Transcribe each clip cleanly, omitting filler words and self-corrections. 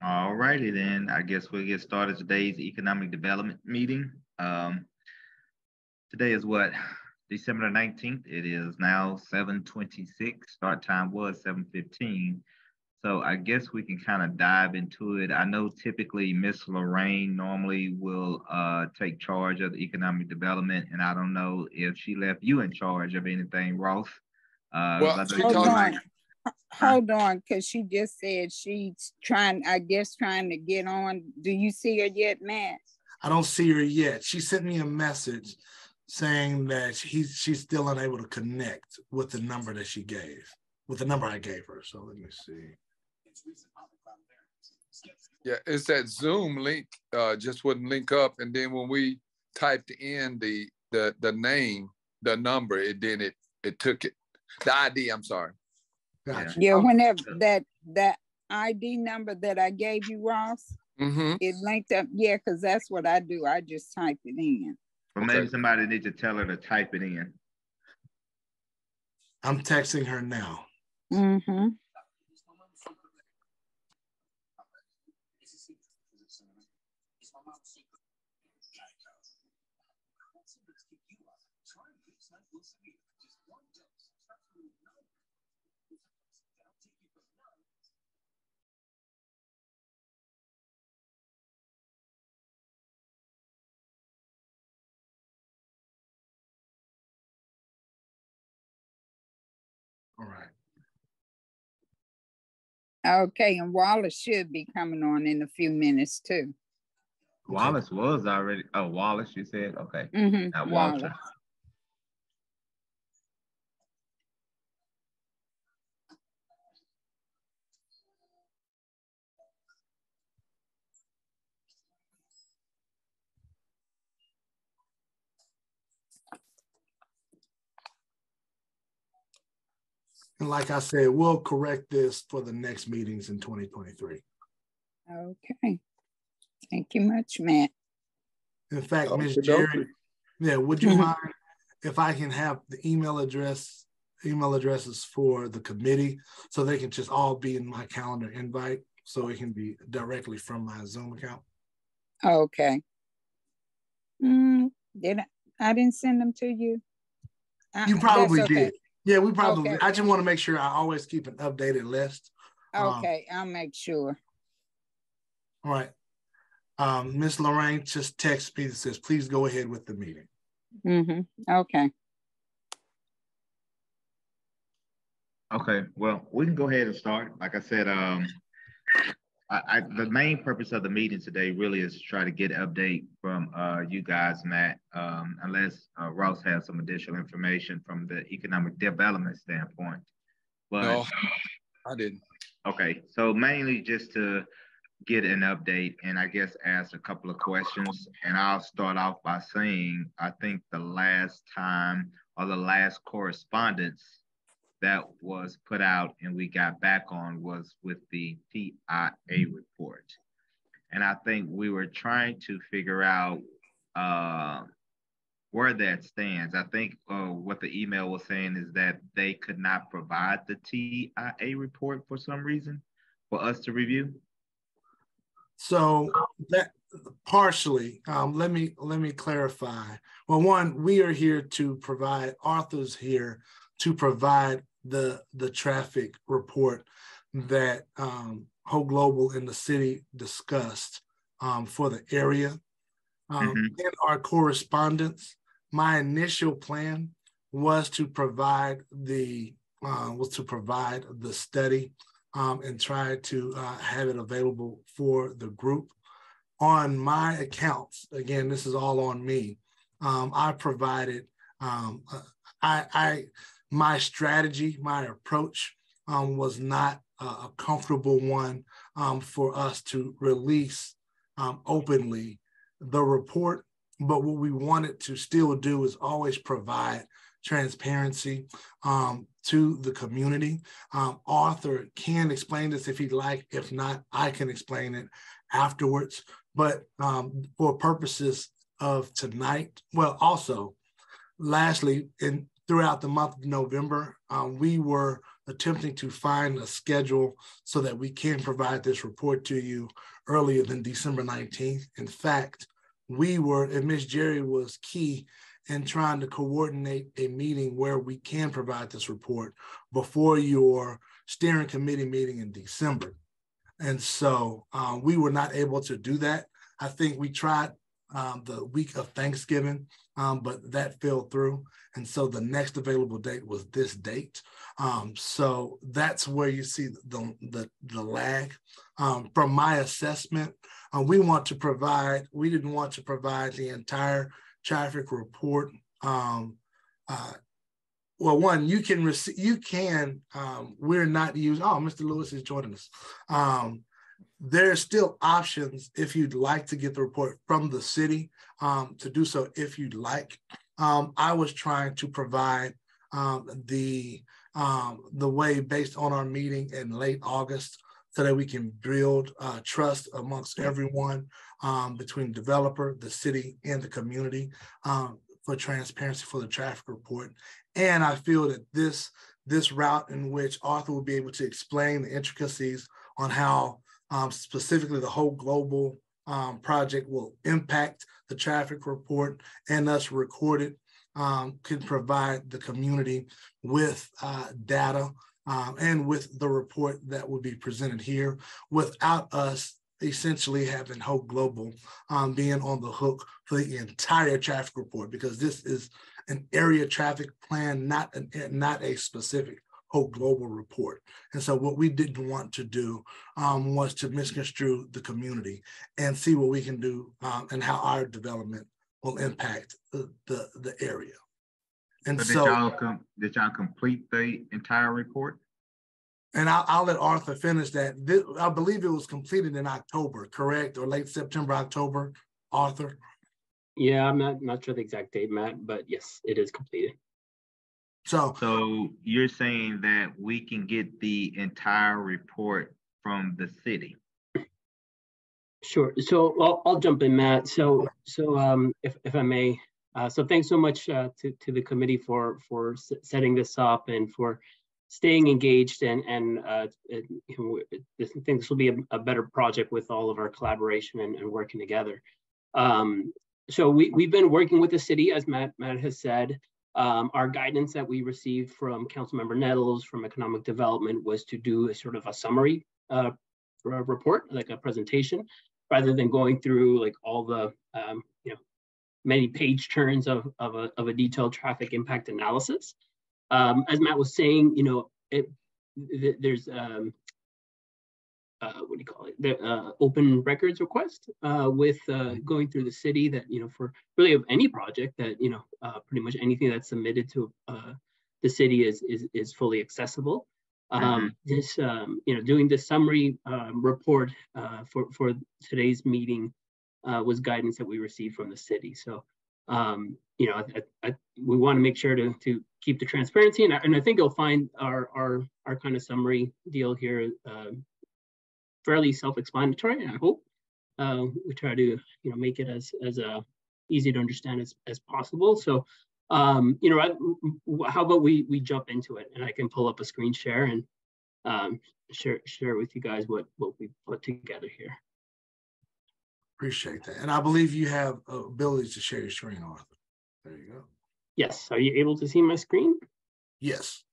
All righty then. I guess we'll get started today's economic development meeting. Today is what? December the 19th. It is now 7:26. Start time was 7:15. So I guess we can kind of dive into it. I know typically Miss Lorraine normally will take charge of the economic development, and I don't know if she left you in charge of anything, Ross. Well, I she know told you me. Hold on, because she just said she's trying, I guess, trying to get on. Do you see her yet, Matt? I don't see her yet. She sent me a message saying that she's still unable to connect with the number that she gave, with the number I gave her. So let me see. Yeah, it's that Zoom link just wouldn't link up, and then when we typed in the name, the number, it took it. The ID, I'm sorry. Gotcha. Yeah, whenever that ID number that I gave you, Ross, it linked up. Yeah, because that's what I do. I just type it in. Or maybe somebody needs to tell her to type it in. I'm texting her now. All right. Okay, and Wallace should be coming on in a few minutes too. Wallace was already. Oh, Wallace, you said? Okay. Not Wallace. Walter. And like I said, we'll correct this for the next meetings in 2023. Okay. Thank you much, Matt. In fact, Ms. Jerry, would you mind if I can have the email addresses for the committee so they can just all be in my calendar invite so it can be directly from my Zoom account? Okay. I didn't send them to you? You probably did. Yeah, we probably. Okay. I just want to make sure I always keep an updated list. Okay, I'll make sure. All right. Miss Lorraine just texted me that says, please go ahead with the meeting. Okay. Okay, well, we can go ahead and start. Like I said, the main purpose of the meeting today really is to try to get an update from you guys, Matt, unless Ross has some additional information from the economic development standpoint. But no, I didn't. Okay, so mainly just to get an update and I guess ask a couple of questions. And I'll start off by saying, I think the last time or the last correspondence that was put out and we got back on was with the TIA report. And I think we were trying to figure out where that stands. I think what the email was saying is that they could not provide the TIA report for some reason for us to review. So that partially, let me clarify. Well, one, we are here to provide, Arthur's here to provide the traffic report that Ho Global and the city discussed for the area. In our correspondence, my initial plan was to provide the study and try to have it available for the group. On my accounts, again, this is all on me. I provided my strategy, my approach was not a comfortable one for us to release openly the report. But what we wanted to still do is always provide transparency to the community. Arthur can explain this if he'd like. If not, I can explain it afterwards. But for purposes of tonight, well, also, lastly, throughout the month of November. We were attempting to find a schedule so that we can provide this report to you earlier than December 19th. In fact, and Ms. Jerry was key in trying to coordinate a meeting where we can provide this report before your steering committee meeting in December. And so we were not able to do that. I think we tried the week of Thanksgiving, but that fell through. And so the next available date was this date. So that's where you see the lag. From my assessment, we didn't want to provide the entire traffic report. Well, one, we're not using, Mr. Lewis is joining us. There's still options if you'd like to get the report from the city to do so if you'd like. I was trying to provide the way based on our meeting in late August so that we can build trust amongst everyone between developer, the city, and the community for transparency for the traffic report. And I feel that this route in which Arthur will be able to explain the intricacies on how specifically the whole global project will impact the traffic report and us record it can provide the community with data and with the report that will be presented here without us essentially having Hope Global being on the hook for the entire traffic report, because this is an area traffic plan, not a specific Hope Global report. And so what we didn't want to do was to misconstrue the community and see what we can do and how our development will impact the area. And so did y'all complete the entire report? And I'll let Arthur finish that. I believe it was completed in October, correct? Or late September, October, Arthur? Yeah, I'm not sure the exact date, Matt, but yes, it is completed. So you're saying that we can get the entire report from the city? Sure. So I'll jump in, Matt. So if I may, so thanks so much to the committee for setting this up and for staying engaged and I think this will be a better project with all of our collaboration and working together. So we've been working with the city, as Matt has said. Our guidance that we received from Councilmember Nettles from Economic Development was to do a sort of a summary report, like a presentation, rather than going through like all the many page turns of a detailed traffic impact analysis. As Matt was saying, there's what do you call it? The open records request with going through the city that, for really of any project that, pretty much anything that's submitted to the city is fully accessible. This, doing the summary report for today's meeting was guidance that we received from the city. So, we want to make sure to keep the transparency, and I think you'll find our kind of summary deal here fairly self-explanatory. I hope we try to make it as easy to understand as possible. So how about we jump into it, and I can pull up a screen share and share with you guys what we put together here. Appreciate that. And I believe you have ability to share your screen, Arthur. There you go. Yes. Are you able to see my screen? Yes.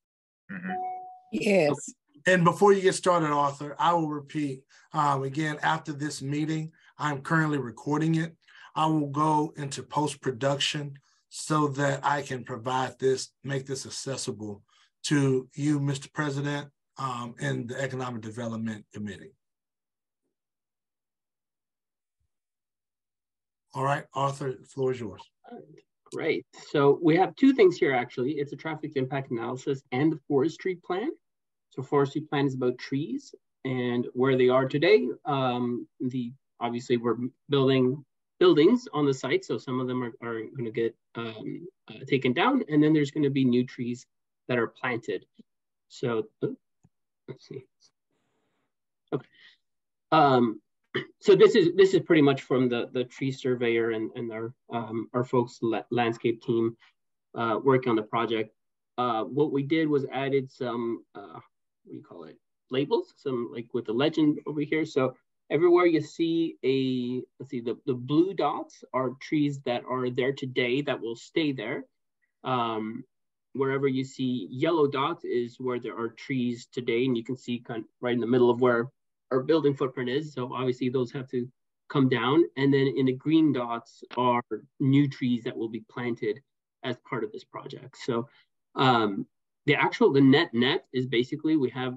Yes. Okay. And before you get started, Arthur, I will repeat, again, after this meeting, I'm currently recording it. I will go into post-production so that I can provide this, make this accessible to you, Mr. President, and the Economic Development Committee. All right, Arthur, the floor is yours. Great. So we have two things here, actually. It's a traffic impact analysis and the forestry plan. So forestry plan is about trees and where they are today. Obviously we're building buildings on the site, so some of them are going to get taken down, and then there's going to be new trees that are planted. So let's see. Okay. So this is pretty much from the tree surveyor and our folks landscape team working on the project. what we did was added some, what do you call it? Labels, some like with the legend over here. So everywhere you see let's see, the blue dots are trees that are there today that will stay there. Wherever you see yellow dots is where there are trees today, and you can see kind of right in the middle of where our building footprint is. So obviously those have to come down. And then in the green dots are new trees that will be planted as part of this project. So the net is basically we have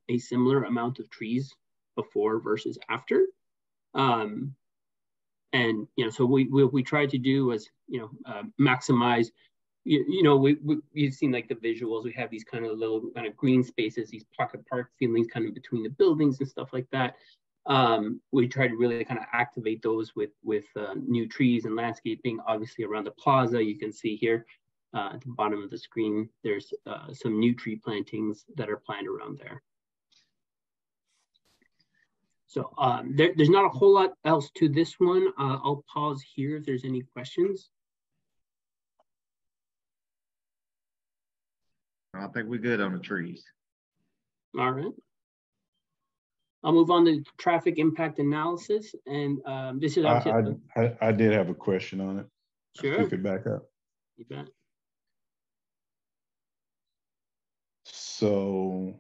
a similar amount of trees before versus after. And, so we try to do is, maximize, you've seen like the visuals, we have these kind of little kind of green spaces, these pocket park feelings kind of between the buildings and stuff like that. We try to really kind of activate those with new trees and landscaping. Obviously around the plaza, you can see here at the bottom of the screen, there's some new tree plantings that are planned around there. So there's not a whole lot else to this one. I'll pause here if there's any questions. I think we're good on the trees. All right. I'll move on to traffic impact analysis. And this is obviously— I did have a question on it. Sure. If you could back up. You bet. So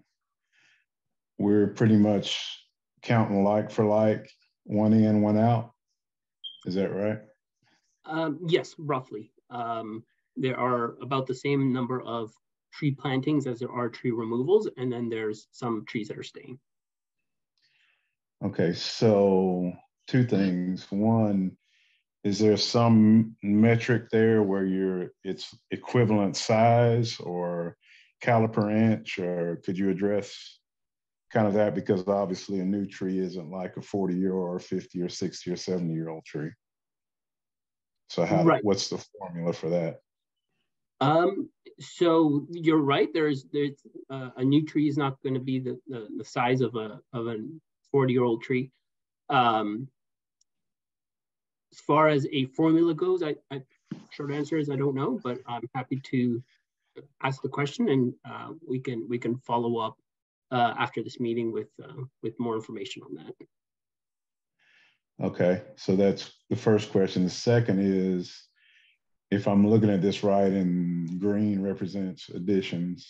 we're pretty much counting like for like, one in, one out. Is that right? Yes, roughly. There are about the same number of tree plantings as there are tree removals, and then there's some trees that are staying. Okay, so two things. One, is there some metric there where it's equivalent size or caliper inch, or could you address kind of that? Because obviously a new tree isn't like a 40-year-old or 50 or 60 or 70-year-old tree. So what's the formula for that? So you're right. There's a new tree is not going to be the size of a 40-year-old tree. As far as a formula goes, I short answer is I don't know, but I'm happy to ask the question, and we can follow up after this meeting with more information on that. Okay, so that's the first question. The second is, if I'm looking at this right, and green represents additions,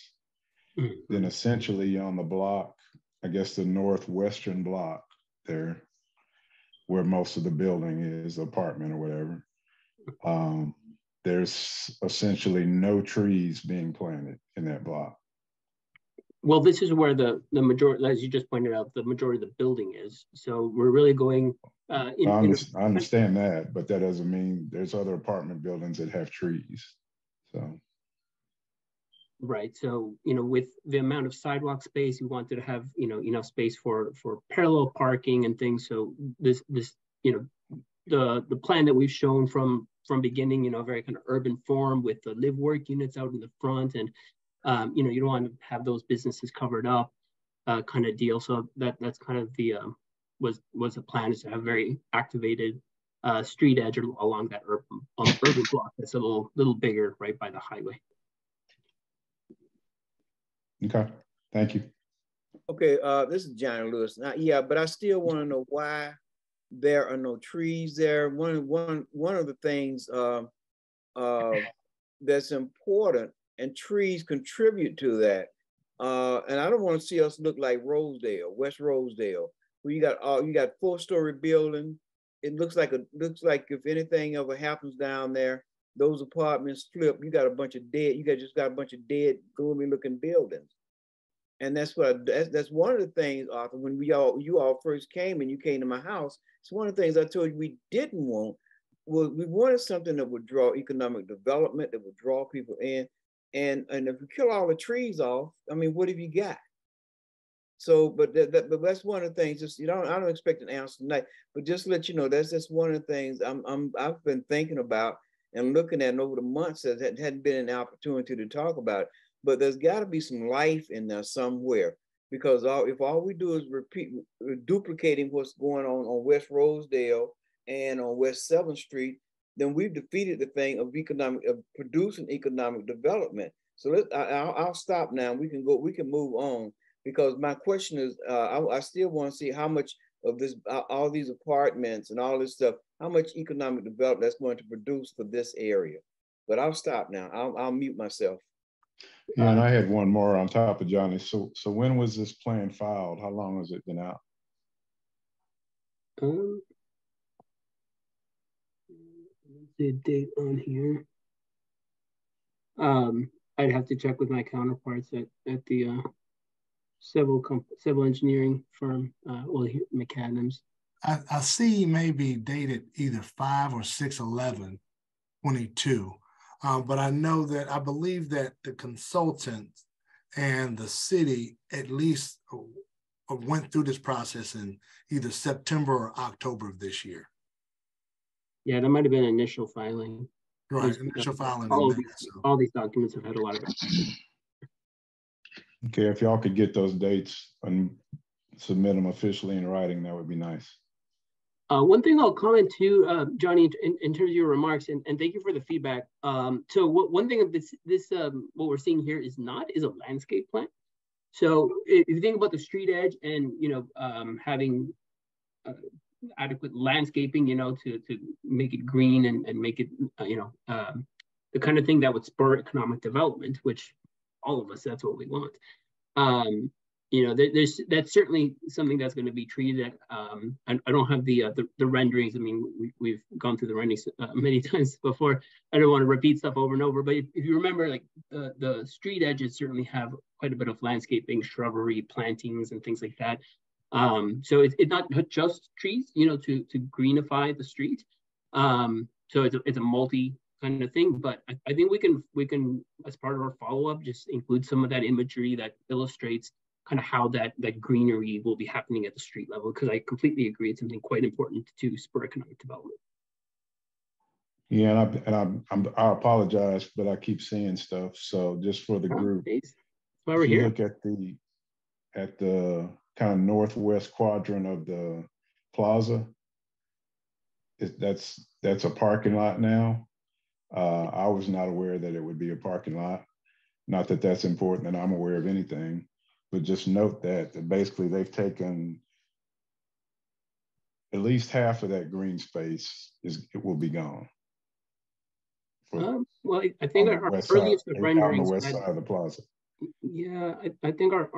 then essentially on the block, I guess the northwestern block there, where most of the building is, apartment or whatever, there's essentially no trees being planted in that block. Well, this is where the majority, as you just pointed out, the majority of the building is. So we're really going. I understand that, but that doesn't mean there's other apartment buildings that have trees. So. Right. So, with the amount of sidewalk space, we wanted to have, enough space for parallel parking and things. So this, the plan that we've shown from beginning, very kind of urban form with the live work units out in the front, and you don't want to have those businesses covered up, kind of deal. So that's kind of the was a plan, is to have very activated street edge along that urban block that's a little bigger right by the highway. Okay, thank you. Okay, this is John Lewis. Now, yeah, but I still want to know why there are no trees there. One of the things that's important, and trees contribute to that. And I don't want to see us look like Rosedale, West Rosedale, where you got 4-story building. It looks like if anything ever happens down there, those apartments flip. You got a bunch of dead. Just got a bunch of dead, gloomy looking buildings. And that's that's one of the things, Arthur, when you all first came and you came to my house. It's one of the things I told you we didn't want. Well, we wanted something that would draw economic development, that would draw people in. And if you kill all the trees off, I mean, what have you got? So, but that's one of the things. Just I don't expect an answer tonight, but just to let you know, that's just one of the things I've been thinking about and looking at over the months that hadn't been an opportunity to talk about it. But there's got to be some life in there somewhere, because if all we do is duplicating what's going on West Rosedale and on West 7th Street, then we've defeated the thing of producing economic development. So I'll stop now. We can go. We can move on because my question is, I still want to see how much of this, all these apartments and all this stuff, how much economic development that's going to produce for this area. But I'll stop now. I'll mute myself. Yeah, and I had one more on top of Johnny. So when was this plan filed? How long has it been out? The date on here. I'd have to check with my counterparts at the civil engineering firm, McAdams. I see maybe dated either 5 or 6/11/22. But I know that I believe that the consultants and the city at least went through this process in either September or October of this year. Yeah, that might have been initial filing. Right, initial filing. All these documents have had a lot of it. Okay, if y'all could get those dates and submit them officially in writing, that would be nice. One thing I'll comment too, Johnny, in terms of your remarks, and thank you for the feedback. So one thing of this what we're seeing here is a landscape plan. So if you think about the street edge and having adequate landscaping, to make it green and make it the kind of thing that would spur economic development, which all of us, that's what we want. That's certainly something that's going to be treated. I don't have the renderings. I mean, we've gone through the renderings many times before. I don't want to repeat stuff over and over, but if you remember, like the street edges certainly have quite a bit of landscaping, shrubbery, plantings, and things like that. So it's not just trees, to greenify the street. So it's a multi kind of thing, but I think we can as part of our follow-up just include some of that imagery that illustrates kind of how that greenery will be happening at the street level, because I completely agree it's something quite important to spur economic development. Yeah, I apologize, but I keep seeing stuff. So just for the group, that's why we're here. Look at the kind of northwest quadrant of the plaza. That's a parking lot now. I was not aware that it would be a parking lot. Not that that's important, that I'm aware of anything, but just note that basically they've taken at least half of that green space. It will be gone. Well, I think our earliest renderings on the west side of the plaza. Yeah, I think our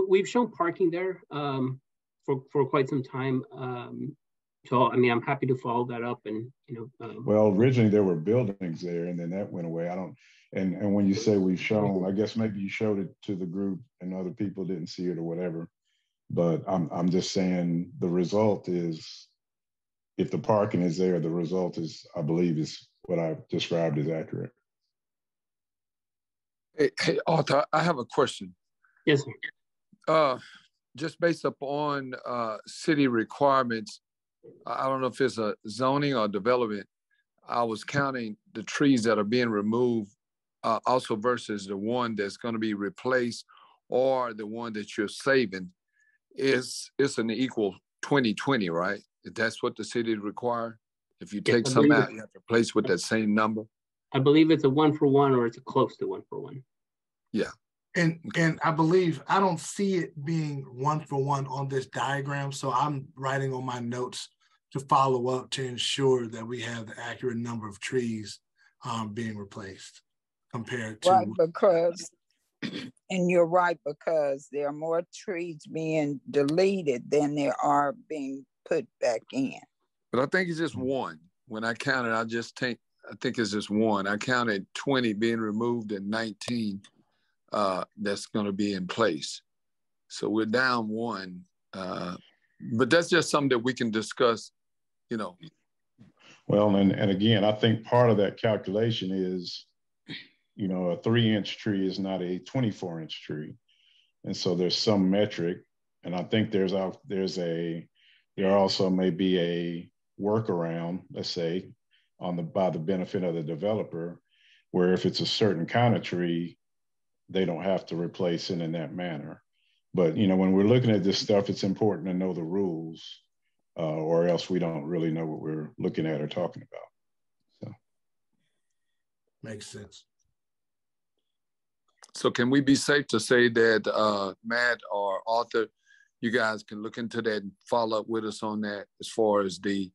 we've shown parking there for quite some time. So I mean, I'm happy to follow that up, and well, originally there were buildings there, and then that went away. And when you say we've shown, I guess maybe you showed it to the group and other people didn't see it or whatever. But I'm just saying the result is, if the parking is there, the result is, I believe, is what I've described as accurate. Hey, Arthur, I have a question. Yes, sir. Just based upon city requirements, I don't know if it's a zoning or development, I was counting the trees that are being removed also versus the one that's going to be replaced or the one that you're saving. It's an equal 20/20, right? That's what the city require. If you take some out, you have to replace with that same number. I believe it's a 1-for-1 or it's close to 1-for-1. Yeah. And I believe I don't see it being 1-for-1 on this diagram. So I'm writing on my notes to follow up to ensure that we have the accurate number of trees being replaced compared to. Right, because, and you're right, because there are more trees being deleted than there are being put back in. But I think it's just one. When I counted, I think it's just one. I counted 20 being removed and 19 that's going to be in place. So we're down one. But that's just something that we can discuss, Well, and again, I think part of that calculation is, a 3-inch tree is not a 24-inch tree. And so there's some metric. And I think there also may be a workaround, let's say, by the benefit of the developer, where if it's a certain kind of tree, they don't have to replace it in that manner. But, when we're looking at this stuff, it's important to know the rules, or else we don't really know what we're looking at or talking about. So. Makes sense. So can we be safe to say that Matt or Arthur, you guys can look into that and follow up with us on that as far as the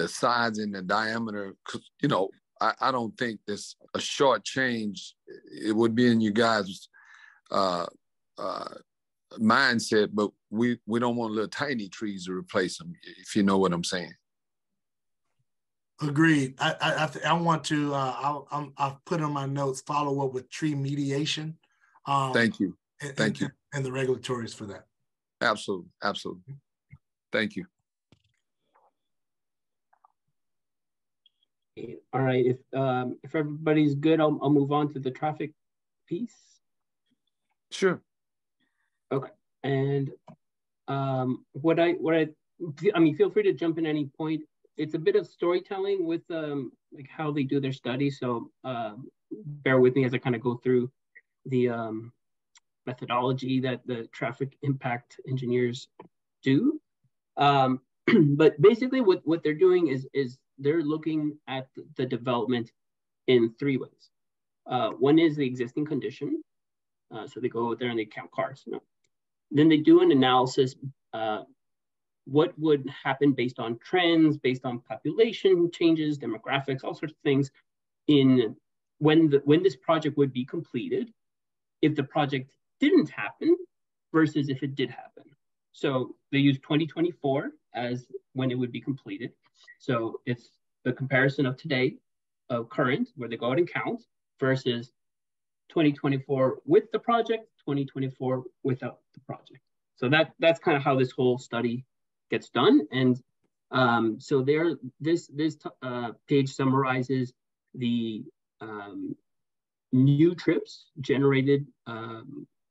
size and the diameter? 'Cause, you know, I don't think there's a short change. It would be in you guys' mindset, but we don't want little tiny trees to replace them, if you know what I'm saying. Agreed. I want to. I'll put on my notes. Follow up with tree mediation. Thank you. Thank you. And the regulatories for that. Absolutely. Absolutely. Thank you. All right. If everybody's good, I'll move on to the traffic piece. Sure. Okay. And I mean, feel free to jump in any point. It's a bit of storytelling with like how they do their study. So bear with me as I kind of go through the methodology that the traffic impact engineers do. But basically what they're doing is they're looking at the development in three ways. One is the existing condition. So they go out there and they count cars. You know? Then they do an analysis. What would happen based on trends, based on population changes, demographics, all sorts of things in when this project would be completed, if the project didn't happen versus if it did happen. So they use 2024 as when it would be completed. So it's the comparison of today, of current, where they go out and count, versus 2024 with the project, 2024 without the project. So that's kind of how this whole study gets done. And so this page summarizes the new trips generated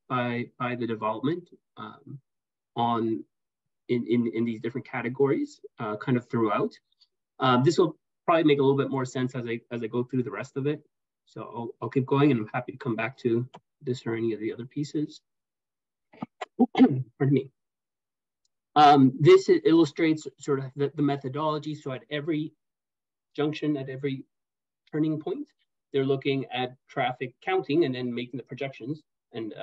by the development in these different categories kind of throughout. This will probably make a little bit more sense as I go through the rest of it. So I'll keep going, and I'm happy to come back to this or any of the other pieces. Pardon me. This illustrates sort of the methodology. So at every junction, at every turning point, they're looking at traffic counting and then making the projections and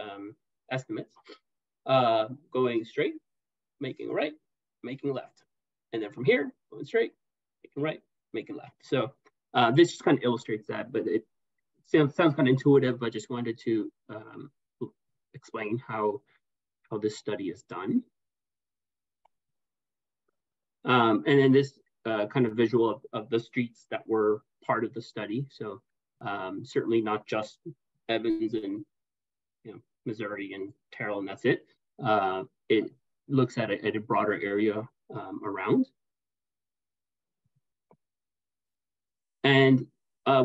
estimates, going straight, making right, making left. And then from here, going straight, making right, making left. So this just kind of illustrates that, but it sounds kind of intuitive. I just wanted to explain how this study is done. And then this kind of visual of the streets that were part of the study. So certainly not just Evans and Missouri and Terrell, and that's it. It looks at a broader area around. And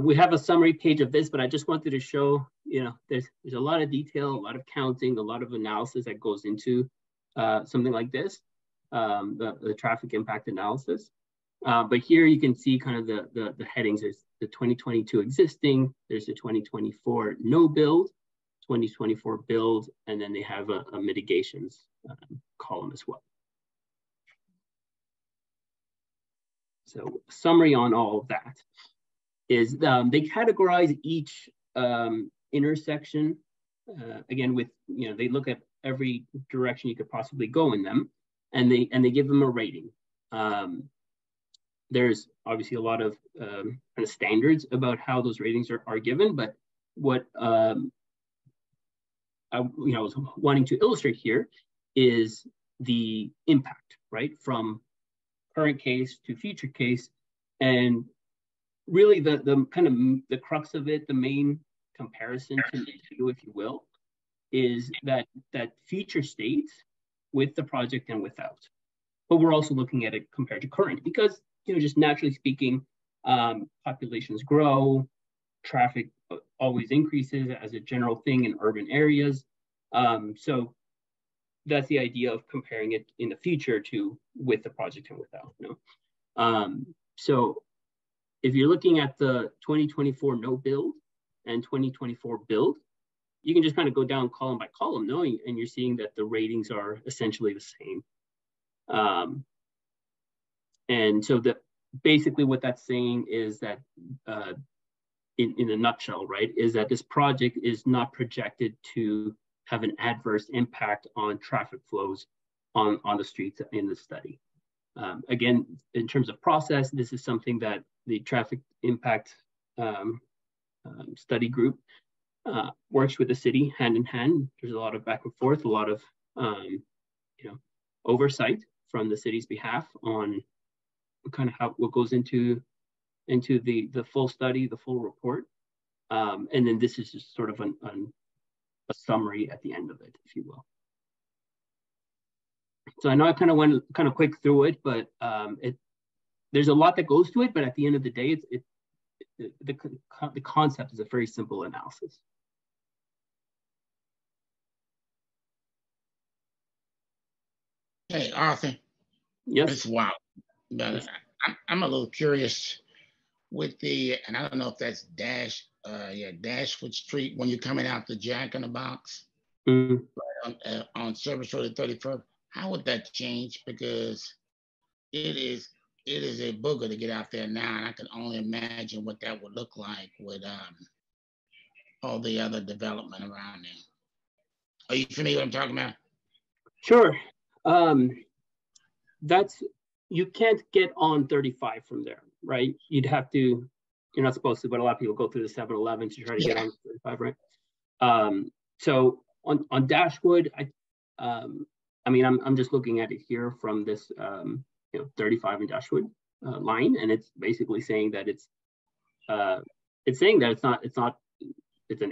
we have a summary page of this, but I just wanted to show, there's a lot of detail, a lot of counting, a lot of analysis that goes into something like this, the traffic impact analysis. But here you can see kind of the headings. There's the 2022 existing, there's the 2024 no build, 2024 build, and then they have a mitigations column as well. So summary on all of that is they categorize each intersection, again with, they look at every direction you could possibly go in them, and they give them a rating. There's obviously a lot of kind of standards about how those ratings are given, but what I was wanting to illustrate here is the impact, right, from current case to future case, and really the kind of the crux of it, the main comparison to do, if you will, is that future state with the project and without. But we're also looking at it compared to current, because just naturally speaking, populations grow, traffic always increases as a general thing in urban areas. So that's the idea of comparing it in the future to with the project and without. So if you're looking at the 2024 no build and 2024 build, you can just kind of go down column by column, and you're seeing that the ratings are essentially the same. And so basically what that's saying is that in a nutshell, right, is that this project is not projected to have an adverse impact on traffic flows on the streets in the study. Again, in terms of process, this is something that the traffic impact study group works with the city hand in hand. There's a lot of back and forth, a lot of oversight from the city's behalf on kind of what goes into the full study, the full report. And then this is just sort of a summary at the end of it, if you will. So I know I kind of went kind of quick through it, but there's a lot that goes to it. But at the end of the day, the concept is a very simple analysis. Hey, Arthur. Yes. It's wild. But I'm a little curious with the, and I don't know if that's Dashwood Street when you're coming out the Jack in the Box on Service Road at 31st. How would that change? Because it is a booger to get out there now, and I can only imagine what that would look like with all the other development around there. Are you familiar with what I'm talking about? Sure. You can't get on 35 from there, right? You'd have to, you're not supposed to, but a lot of people go through the 7-Eleven to try to get on 35, right? So on Dashwood, I mean, I'm just looking at it here from this 35 in Dashwood line, and it's basically saying that it's an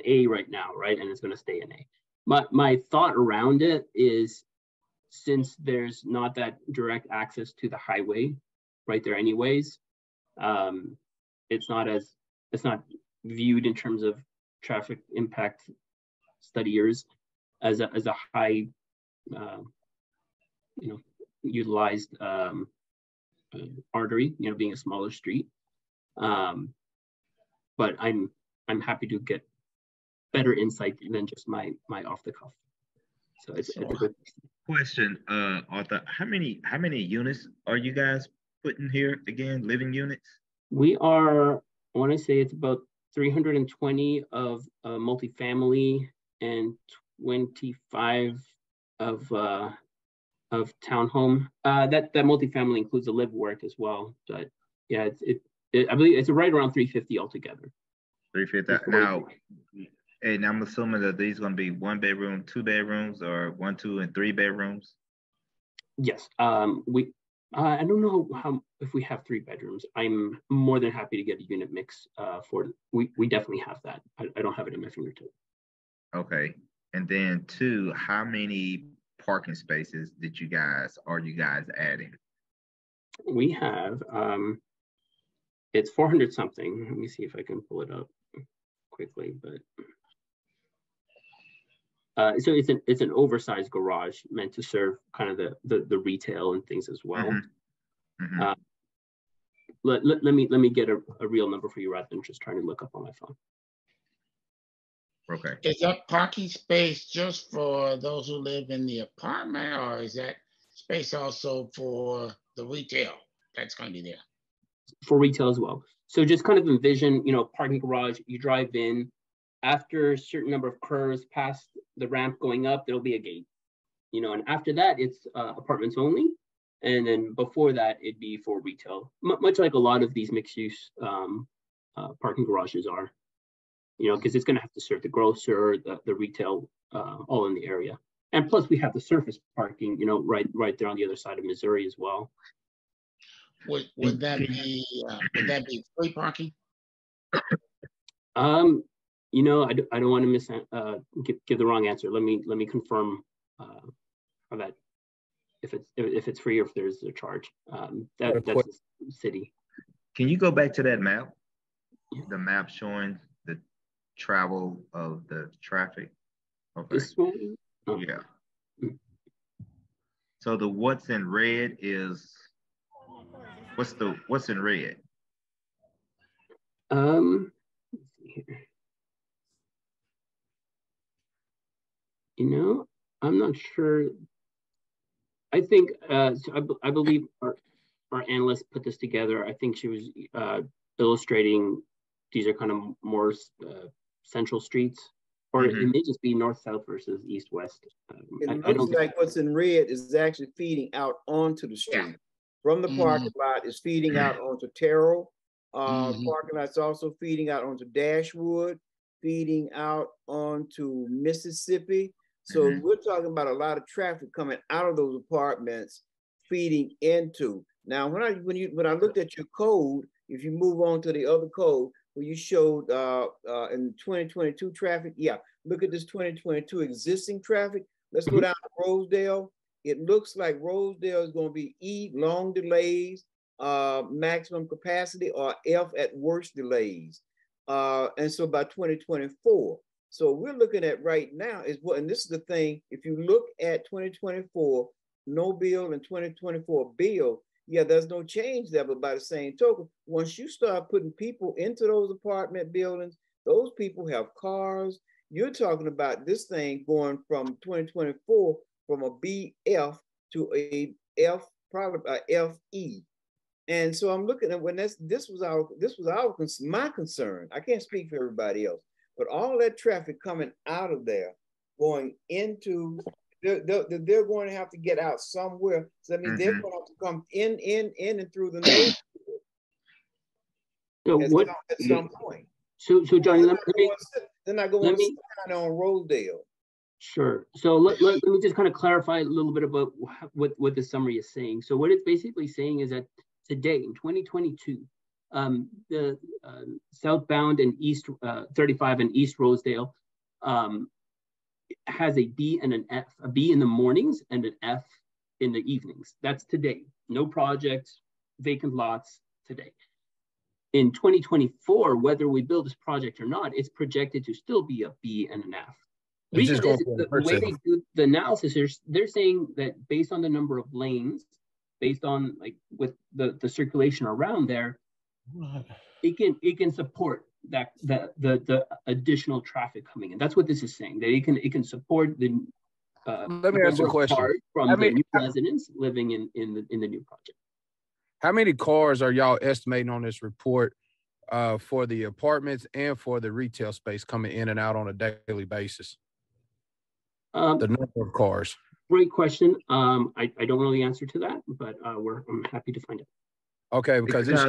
A right now, right? And it's going to stay an A. My thought around it is, since there's not that direct access to the highway right there anyways, it's not viewed in terms of traffic impact studiers as a high utilized artery, being a smaller street. But I'm happy to get better insight than just my off the cuff. So it's a good question, Arthur. How many units are you guys putting here again? Living units? We are, I want to say it's about 320 of multifamily and 25 of townhome. That multifamily includes a live work as well. But yeah, I believe it's right around 350 altogether. 350. Now, and I'm assuming that these are going to be 1 bedroom, 2 bedrooms, or 1, 2, and 3 bedrooms. Yes. I don't know if we have 3 bedrooms. I'm more than happy to get a unit mix we definitely have that. I don't have it in my fingertip. Okay. And then 2, how many parking spaces are you guys adding? We have it's 400 something. Let me see if I can pull it up quickly, but so it's an oversized garage meant to serve kind of the retail and things as well. Mm-hmm. Mm-hmm. Let me get a real number for you rather than just trying to look up on my phone. Okay. Is that parking space just for those who live in the apartment, or is that space also for the retail that's going to be there? For retail as well. So just kind of envision, parking garage, you drive in, after a certain number of curves past the ramp going up, there'll be a gate, and after that, it's apartments only. And then before that, it'd be for retail, much like a lot of these mixed use parking garages are, because it's going to have to serve the grocer, the retail, all in the area. And plus we have the surface parking, right there on the other side of Missouri as well. Would that be free parking? I don't want to give the wrong answer. Let me confirm that if it's free or if there's a charge. That's the city. Can you go back to that map? The map showing the travel of the traffic. Okay. This one? Oh. Yeah. So the what's in red is what's in red? Let's see here. I'm not sure. I think I believe our analyst put this together. I think she was illustrating these are kind of more central streets, or it may just be north-south versus east-west. It looks like what's in red is actually feeding out onto the street. From the parking lot, is feeding out onto Terrell. Parking lot's also feeding out onto Dashwood, feeding out onto Mississippi. So we're talking about a lot of traffic coming out of those apartments, feeding into. Now, when I looked at your code, if you move on to the other code, where you showed in 2022 traffic, look at this 2022 existing traffic. Let's go down to Rosedale. It looks like Rosedale is going to be E, long delays, maximum capacity, or F at worst delays. And so by 2024. So we're looking at right now is what, and this is the thing, if you look at 2024, no bill and 2024 bill, there's no change there, but by the same token, once you start putting people into those apartment buildings, those people have cars. You're talking about this thing going from 2024 from a BF to a F, probably a FE. And so I'm looking at when this was my concern. I can't speak for everybody else, but all that traffic coming out of there, going into, they're going to have to get out somewhere. So that means they're going to have to come in and through the neighborhood. So at some point. So Johnny, they're not going to stand on Rosedale. Sure. So let me just kind of clarify a little bit about what the summary is saying. So what it's basically saying is that today in 2022, the southbound and east 35 and East Rosedale has a B and an F, a B in the mornings and an F in the evenings. That's today. No projects, vacant lots today. In 2024, whether we build this project or not, it's projected to still be a B and an F. The way they do the analysis, they're saying that based on the number of lanes, based on like with the circulation around there, it can support that the additional traffic coming in. That's what this is saying. That it can support the let me ask you a question from the new residents living in the new project. How many cars are y'all estimating on this report for the apartments and for the retail space coming in and out on a daily basis? The number of cars. Great question. I don't know the answer to that, but I'm happy to find out. Okay, because this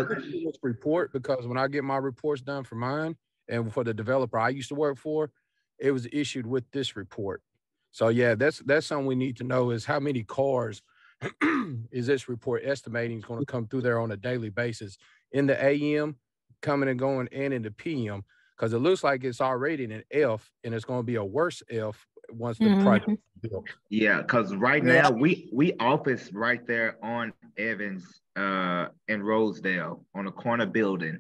report, because when I get my reports done for mine and for the developer I used to work for, it was issued with this report. So yeah, that's something we need to know is how many cars is this report estimating is going to come through there on a daily basis in the AM, coming and going, and in the PM, because it looks like it's already in an F and it's going to be a worse F once the project is built. Yeah, because right now we office right there on Evans in Rosedale on a corner building,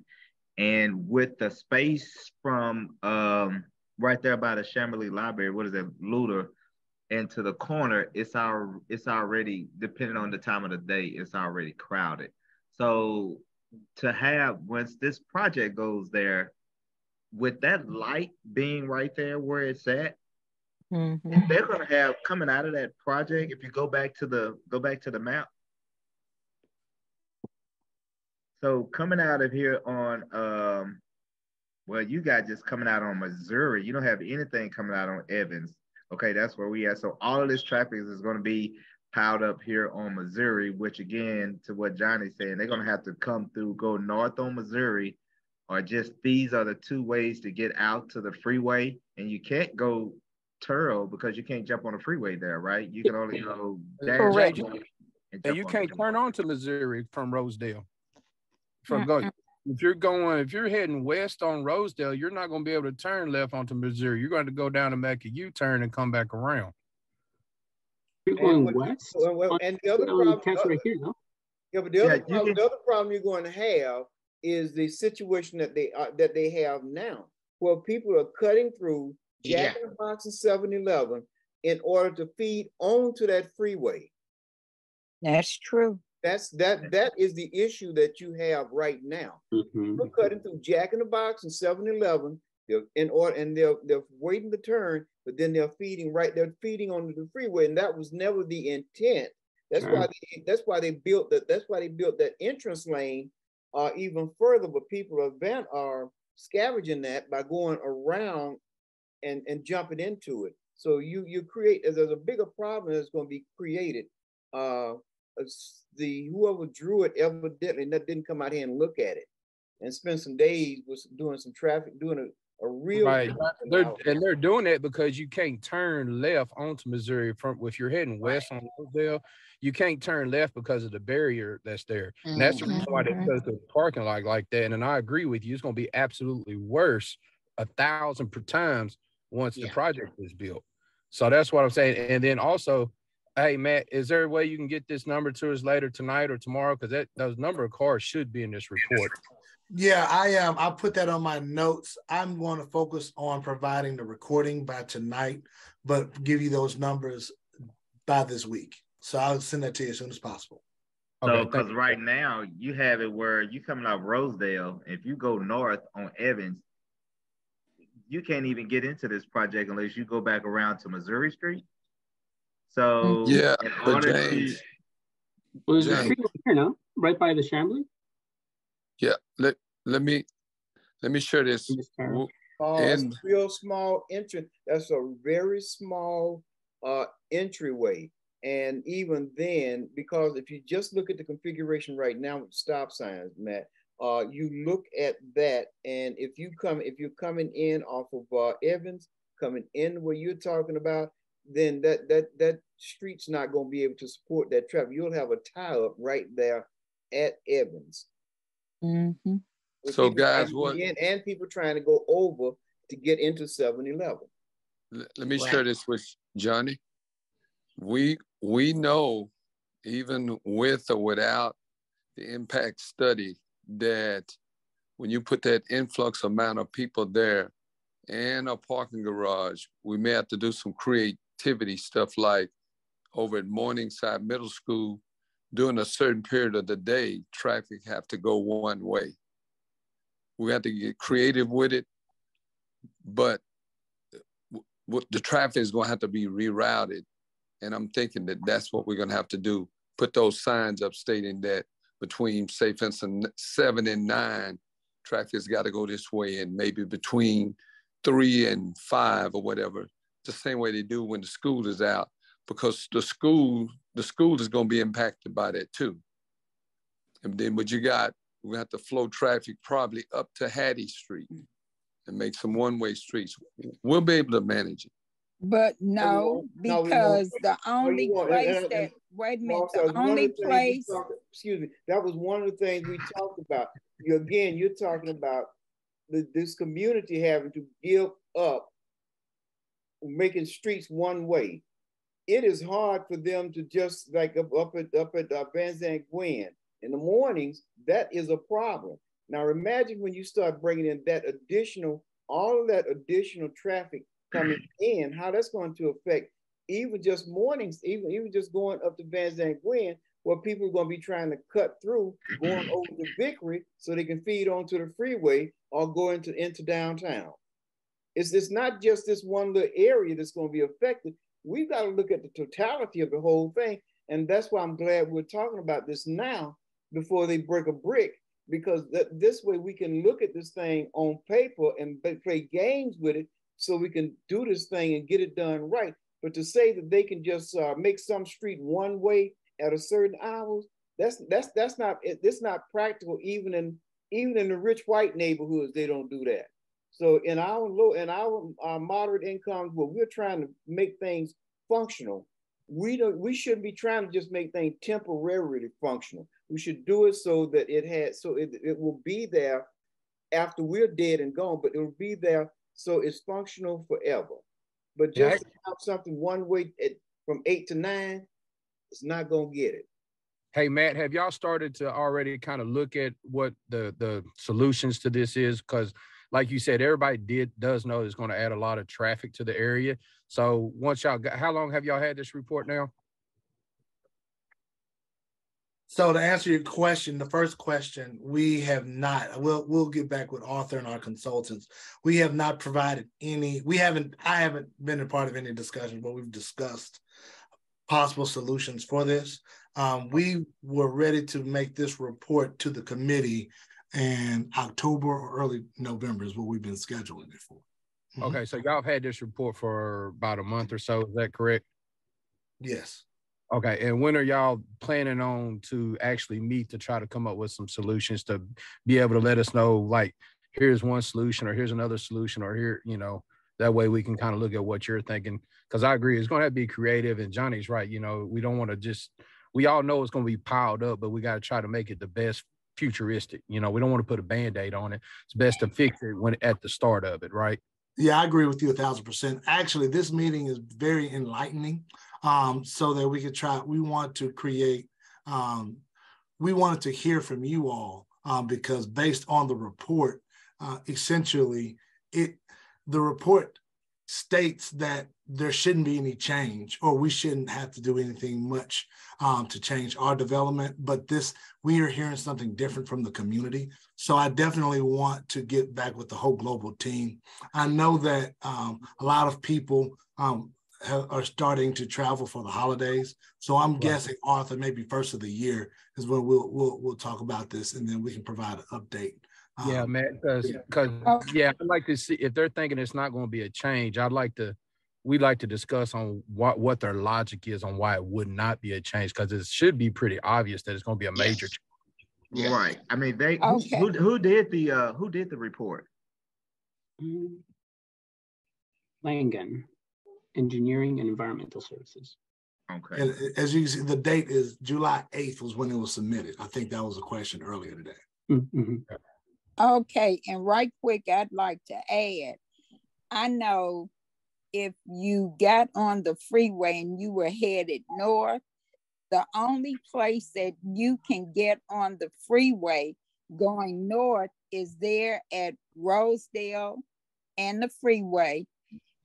and with the space from right there by the Chamberlain Library, what is it, Luther, into the corner, it's already, depending on the time of the day, it's already crowded. So to have, once this project goes there, with that light being right there where it's at, they're going to have coming out of that project. If you go back to the map. So coming out of here on, well, you got just coming out on Missouri. You don't have anything coming out on Evans. Okay, that's where we at. So all of this traffic is going to be piled up here on Missouri, which again, to what Johnny's saying, they're going to have to come through, go north on Missouri, or just these are the two ways to get out to the freeway. And you can't go Turl because you can't jump on the freeway there, right? You can only go Correct. And you can't turn onto Missouri from Rosedale. If you're heading west on Rosedale, you're not going to be able to turn left onto Missouri. You're going to go down and make a U-turn and come back around. You're going west? And the other problem, but the other problem you're going to have is the situation that they have now, where people are cutting through Jack in the Box and 7-Eleven in order to feed onto that freeway. That's true. That is the issue that you have right now. We're cutting through Jack in the Box and 7-Eleven they're waiting to turn, but then they're feeding onto the freeway, and that was never the intent. That's why they built that entrance lane even further, but people are scavenging that by going around and jumping into it. So you create, there's a bigger problem that's going to be created. Whoever drew it evidently didn't come out here and look at it and spend some days with doing some traffic, doing a real right. They're doing that because you can't turn left onto Missouri if you're heading west on Rosedale. You can't turn left because of the barrier that's there. And that's the reason why they put the parking lot like that. And I agree with you. It's going to be absolutely worse 1,000 times once the project is built. So that's what I'm saying. And then also, hey, Matt, is there a way you can get this number to us later tonight or tomorrow? Because those number of cars should be in this report. Yeah, I am. I'll put that on my notes. I'm going to focus on providing the recording by tonight, but give you those numbers by this week. So I'll send that to you as soon as possible. So, because right now you have it where you coming out Rosedale, if you go north on Evans, you can't even get into this project unless you go back around to Missouri Street. So yeah, in order to there's a street here, no? Right by the Chambly? Yeah, let me share this. It's a real small entrance. That's a very small entryway. And even then, because if you just look at the configuration right now with stop signs, Matt, you look at that, and if you're coming in off of Evans, coming in where you're talking about, then that street's not going to be able to support that traffic. You'll have a tie up right there at Evans. Mm-hmm. So guys, and people trying to go over to get into 7-Eleven. Let me share this with Johnny. We know, even with or without the impact study, that when you put that influx amount of people there and a parking garage, we may have to do some creativity stuff like over at Morningside Middle School, during a certain period of the day, traffic have to go one way. We have to get creative with it, but the traffic is going to have to be rerouted. And I'm thinking that that's what we're going to have to do. Put those signs up stating that between, say, for instance, 7 and 9, traffic's got to go this way, and maybe between 3 and 5 or whatever, the same way they do when the school is out, because the school is going to be impacted by that too. And then what you got, we have to flow traffic probably up to Hattie Street and make some one-way streets. We'll be able to manage it. But no, because the only place that, wait a minute, the only place. Excuse me, that was one of the things we talked about. You're talking about this community having to give up making streets one way. It is hard for them to just like up at Van Zandt Gwen in the mornings. That is a problem. Now imagine when you start bringing in all of that additional traffic coming in, how that's going to affect even just mornings, even just going up to Van Zandt Gwen, where people are going to be trying to cut through, going over to Vickery so they can feed onto the freeway or go into downtown. It's not just this one little area that's going to be affected. We've got to look at the totality of the whole thing. And that's why I'm glad we're talking about this now before they break a brick, because this way we can look at this thing on paper and play games with it so we can do this thing and get it done right. But to say that they can just make some street one way at a certain hours, that's not practical. Even in the rich white neighborhoods, they don't do that. So in our moderate incomes, where we're trying to make things functional, we shouldn't be trying to just make things temporarily functional. We should do it so that it will be there after we're dead and gone, but it will be there so it's functional forever. But just to have something one way from 8 to 9, it's not gonna get it. Hey, Matt, have y'all started to already kind of look at what the solutions to this is? Because like you said, everybody does know it's going to add a lot of traffic to the area. So once how long have y'all had this report now? So to answer your question, the first question, we have not. We'll get back with Arthur and our consultants. We have not provided any. I haven't been a part of any discussion, but we've discussed possible solutions for this. We were ready to make this report to the committee and October or early November is what we've been scheduling it for. Okay, so y'all had this report for about a month or so, is that correct? Yes. Okay, and when are y'all planning on to actually meet to try to come up with some solutions to be able to let us know, like, here's one solution or here's another solution or here, you know, that way we can kind of look at what you're thinking. Because I agree, it's going to have to be creative, and Johnny's right. You know, we don't want to just, we all know it's going to be piled up, but we got to try to make it the best futuristic. You know, we don't want to put a Band-Aid on it. It's best to fix it when at the start of it, right? Yeah, I agree with you 1,000%. Actually, this meeting is very enlightening, so that we could try, we want to create, we wanted to hear from you all, because based on the report, essentially, the report states that there shouldn't be any change, or we shouldn't have to do anything much to change our development. But we are hearing something different from the community. So I definitely want to get back with the whole global team. I know that a lot of people are starting to travel for the holidays. So I'm guessing, Arthur, maybe first of the year is when we'll talk about this, and then we can provide an update. Yeah, man, because I'd like to see if they're thinking it's not going to be a change. We'd like to discuss on what their logic is on why it would not be a change, because it should be pretty obvious that it's going to be a major change. Yeah. Right. I mean, who did the report? Langen, Engineering and Environmental Services. Okay. And as you can see, the date is July 8th was when it was submitted. I think that was a question earlier today. Mm-hmm. Okay, and right quick, I'd like to add, I know if you got on the freeway and you were headed north, the only place that you can get on the freeway going north is there at Rosedale and the freeway.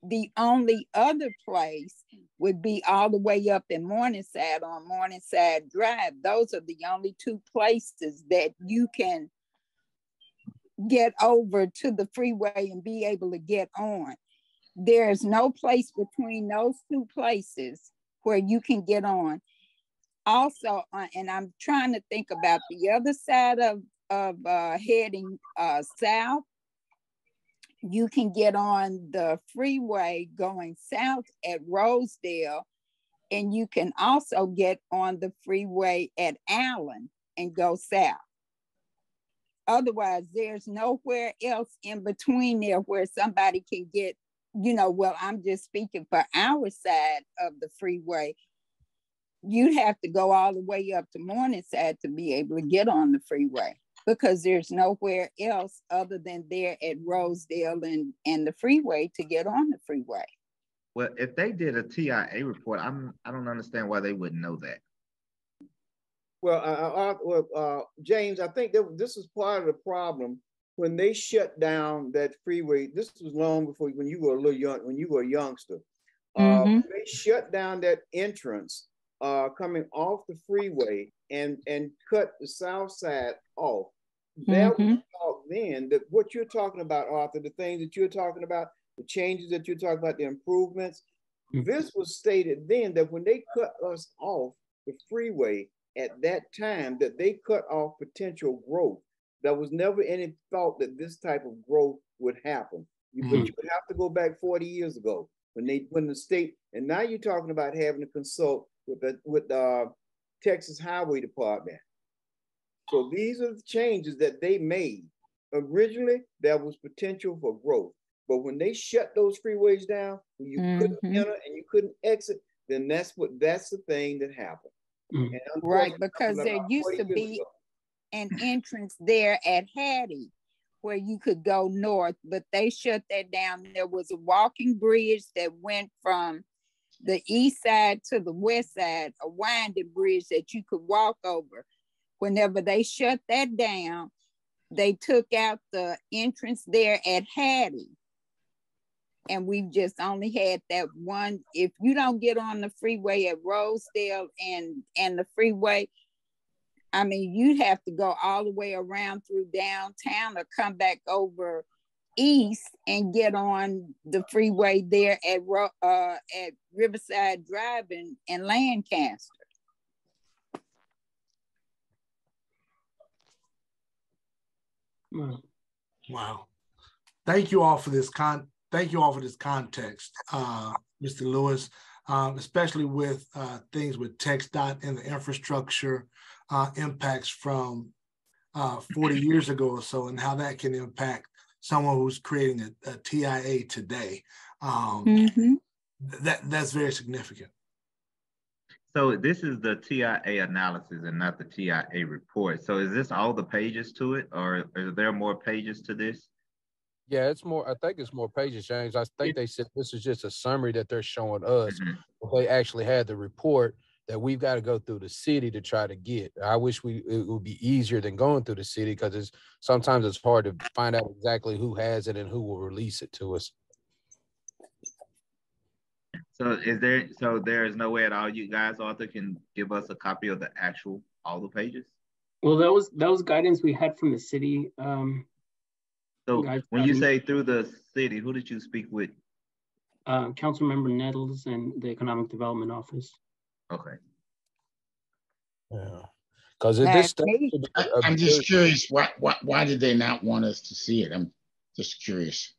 The only other place would be all the way up in Morningside on Morningside Drive. Those are the only two places that you can get over to the freeway and be able to get on. There's no place between those two places where you can get on. Also, and I'm trying to think about the other side of heading south. You can get on the freeway going south at Rosedale, and you can also get on the freeway at Allen and go south. Otherwise, there's nowhere else in between there where somebody can get, well, I'm just speaking for our side of the freeway. You'd have to go all the way up to Morningside to be able to get on the freeway, because there's nowhere else other than there at Rosedale and the freeway to get on the freeway. Well, if they did a TIA report, I don't understand why they wouldn't know that. Well, James, I think this is part of the problem when they shut down that freeway. This was long before when you were a little young, when you were a youngster. They shut down that entrance coming off the freeway and cut the south side off. That was talk then that what you're talking about, Arthur, the things that you're talking about, the changes that you're talking about, the improvements. This was stated then that when they cut us off the freeway at that time, that they cut off potential growth. There was never any thought that this type of growth would happen. But you would have to go back 40 years ago when the state, and now you're talking about having to consult with the Texas Highway Department. So these are the changes that they made. Originally, there was potential for growth. But when they shut those freeways down, when you couldn't enter and you couldn't exit, then that's the thing that happened. Right, because there used to be an entrance there at Hattie where you could go north, but they shut that down. There was a walking bridge that went from the east side to the west side, a winding bridge that you could walk over. Whenever they shut that down, they took out the entrance there at Hattie. And we've just only had that one. If you don't get on the freeway at Rosedale and the freeway, I mean, you'd have to go all the way around through downtown or come back over east and get on the freeway there at Riverside Drive in Lancaster. Wow. Thank you all for this context, Mr. Lewis, especially with things with TxDOT and the infrastructure impacts from 40 years ago or so, and how that can impact someone who's creating a TIA today. That's very significant. So this is the TIA analysis and not the TIA report. So is this all the pages to it, or are there more pages to this? Yeah, it's more. I think it's more pages, James. I think they said this is just a summary that they're showing us. They actually had the report that we've got to go through the city to try to get. I wish it would be easier than going through the city, because sometimes it's hard to find out exactly who has it and who will release it to us. So there is no way at all you guys, Arthur, can give us a copy of all the pages? Well, that was guidance we had from the city. So when you say through the city, who did you speak with? Councilmember Nettles and the Economic Development Office. Okay. Yeah. Because this I'm just curious, why did they not want us to see it? I'm just curious.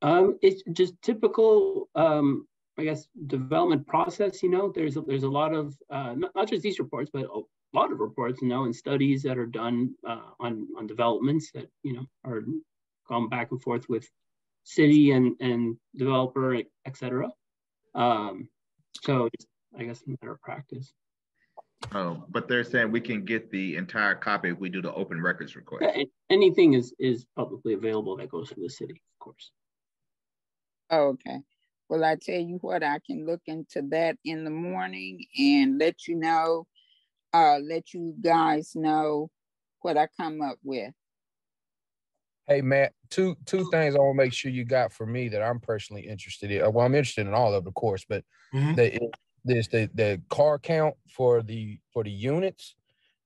It's just typical, I guess, development process. There's a lot of not just these reports, but a lot of reports, and studies that are done on developments that are gone back and forth with city and developer, etc. So it's, I guess, a matter of practice. Oh, but they're saying we can get the entire copy if we do the open records request. Anything is publicly available that goes through the city, of course. Okay. Well, I tell you what, I can look into that in the morning and let you guys know what I come up with. Hey, Matt, two things I want to make sure you got for me that I'm personally interested in. Well, I'm interested in all of it, of course, but there's the car count for the units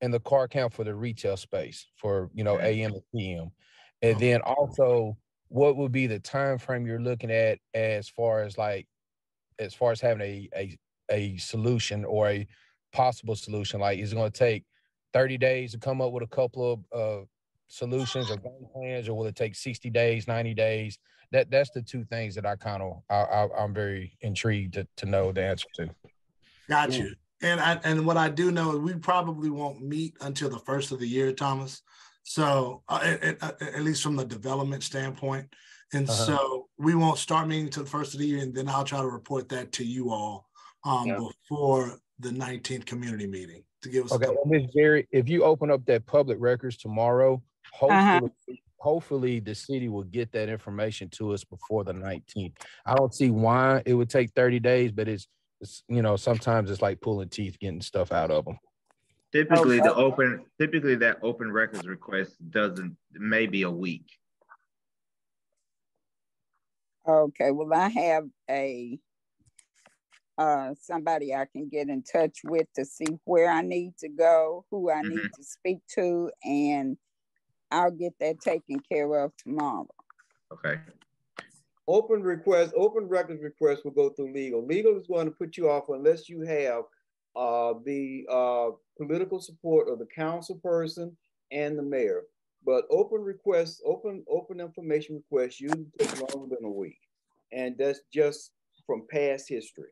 and the car count for the retail space for AM and PM, and then also what would be the time frame you're looking at as far as having a solution or a possible solution? Like, is it going to take 30 days to come up with a couple of solutions or game plans, or will it take 60 days, 90 days? That's the two things that I'm very intrigued to know the answer to. Got you. And what I do know is we probably won't meet until the first of the year, Thomas. So at least from the development standpoint. And so we won't start meeting until the first of the year, and then I'll try to report that to you all before the 19th community meeting to give us okay. Ms. Jerry, if you open up that public records tomorrow, hopefully the city will get that information to us before the 19th. I don't see why it would take 30 days, but it's sometimes it's like pulling teeth getting stuff out of them. Typically that open records request maybe a week. Okay, well, I have somebody I can get in touch with to see where I need to go, who I need to speak to, and I'll get that taken care of tomorrow. Okay. Open request, open records request will go through legal. Legal is going to put you off unless you have the political support of the council person and the mayor. But open requests, open information requests usually take longer than a week. And that's just from past history.